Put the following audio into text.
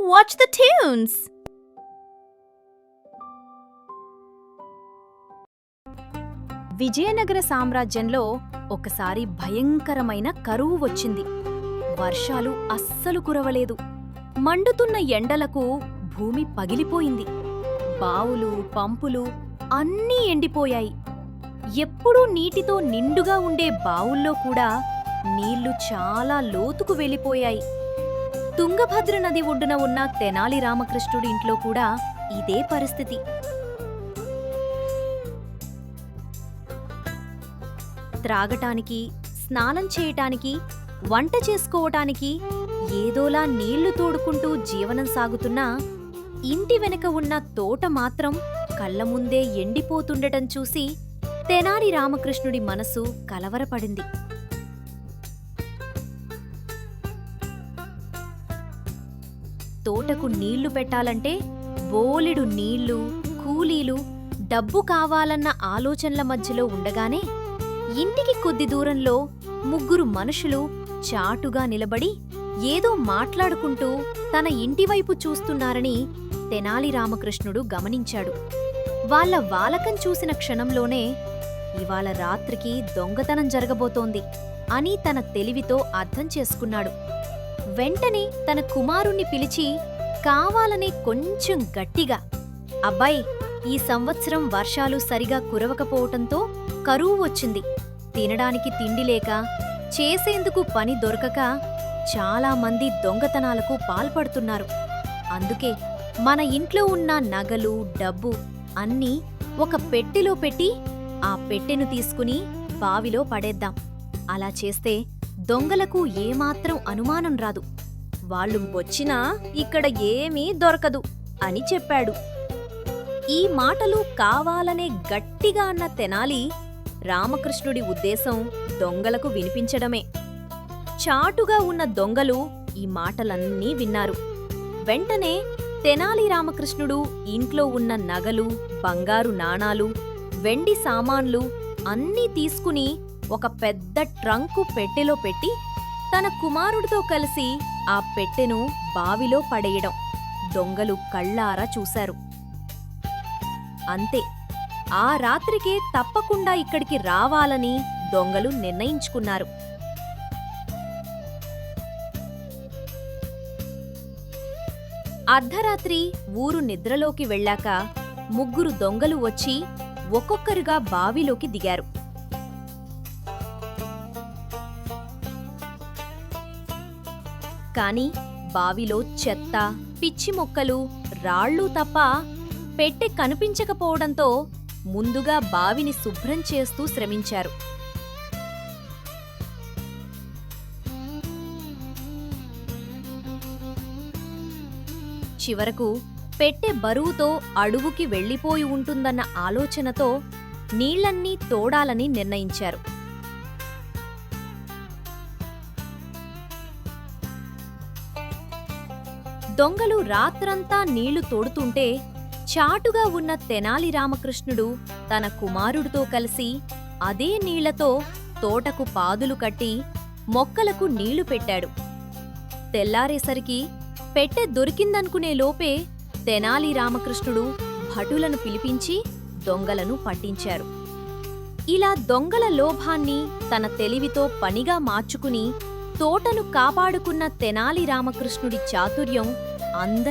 Watch the tunes! Vijayanagara సామ్రాజ్యంలో ఒకసారి భయంకరమైన కరువు వచ్చింది. వర్షాలు అస్సలు కురవలేదు. మండుతున్న ఎండలకు భూమి పగిలిపోయింది. బావులు, పంపులు అన్నీ ఎండిపోయాయి. ఎప్పుడూ నీటితో నిండుగా ఉండే బావుల్లో కూడా నీళ్లు చాలా లోతుకు వెళ్ళిపోయాయి. తుంగభద్ర నది ఒడ్డున ఉన్న తెనాలి రామకృష్ణుడి ఇంట్లో కూడా ఇదే పరిస్థితి. త్రాగటానికి, స్నానం చేయటానికి, వంట చేసుకోవటానికి ఏదోలా నీళ్లు తోడుకుంటూ జీవనం సాగుతున్నా ఇంటి వెనక ఉన్న తోట మాత్రం కళ్ల ముందే ఎండిపోతుండటం చూసి తెనాలి రామకృష్ణుడి మనసు కలవరపడింది. తోటకు నీళ్లు పెట్టాలంటే బోలెడు నీళ్లు, కూలీలు, డబ్బు కావాలన్న ఆలోచనల మధ్యలో ఉండగానే ఇంటికి కొద్ది దూరంలో ముగ్గురు మనుషులు చాటుగా నిలబడి ఏదో మాట్లాడుకుంటూ తన ఇంటివైపు చూస్తున్నారని తెనాలి రామకృష్ణుడు గమనించాడు. వాళ్ళ వాలకం చూసిన క్షణంలోనే ఇవాళ రాత్రికి దొంగతనం జరగబోతోంది అని తన తెలివితో అర్థం చేసుకున్నాడు. వెంటనే తన కుమారుణ్ణి పిలిచి కావాలని కొంచెం గట్టిగా, అబ్బాయి, ఈ సంవత్సరం వర్షాలు సరిగా కురవకపోవటంతో కరువు వచ్చింది. తినడానికి తిండి లేక, చేసేందుకు పని దొరకక చాలామంది దొంగతనాలకు పాల్పడుతున్నారు. అందుకే మన ఇంట్లో ఉన్న నగలు, డబ్బు అన్నీ ఒక పెట్టెలో పెట్టి ఆ పెట్టెను తీసుకుని బావిలో పడేద్దాం. అలా చేస్తే దొంగలకు ఏమాత్రం అనుమానం రాదు. వాళ్ళు వచ్చినా ఇక్కడ ఏమీ దొరకదు అని చెప్పాడు. ఈ మాటలు కావాలనే గట్టిగా అన్న తెనాలి రామకృష్ణుడి ఉద్దేశం దొంగలకు వినిపించడమే. చాటుగా ఉన్న దొంగలు ఈ మాటలన్నీ విన్నారు. వెంటనే తెనాలి రామకృష్ణుడు ఇంట్లో ఉన్న నగలు, బంగారు నాణాలు, వెండి సామాన్లు అన్నీ తీసుకుని ఒక పెద్ద ట్రంకు పెట్టెలో పెట్టి తన కుమారుడితో కలిసి ఆ పెట్టెను బావిలో పడేయడం దొంగలు కళ్ళారా చూశారు. అంతే, ఆ రాత్రికే తప్పకుండా ఇక్కడికి రావాలని దొంగలు నిర్ణయించుకున్నారు. అర్ధరాత్రి ఊరు నిద్రలోకి వెళ్ళాక ముగ్గురు దొంగలు వచ్చి ఒక్కొక్కరుగా బావిలోకి దిగారు. కాని బావిలో చెత్త, పిచ్చి మొక్కలు, రాళ్ళు తప్ప పెట్టె కనిపించకపోవడంతో ముందుగా బావిని శుభ్రం చేస్తూ శ్రమించారు. చివరకు పెట్టె బరువుతో అడుగుకి వెళ్ళిపోయి ఉంటుందన్న ఆలోచనతో నీళ్లన్నీ తోడాలని నిర్ణయించారు. దొంగలు రాత్రంతా నీళ్లు తోడుతుంటే చాటుగా ఉన్న తెనాలి రామకృష్ణుడు తన కుమారుడితో కలిసి అదే నీళ్లతో తోటకు పాదులు కట్టి మొక్కలకు నీళ్లు పెట్టాడు. తెల్లారేసరికి పెట్టె దొరికిందనుకునే లోపే తెనాలి రామకృష్ణుడు భటులను పిలిపించి దొంగలను పట్టించారు. ఇలా దొంగల లోభాన్ని తన తెలివితో పనిగా మార్చుకుని తోటను కాపాడుకున్న తెనాలి రామకృష్ణుడి చాతుర్యం అందరి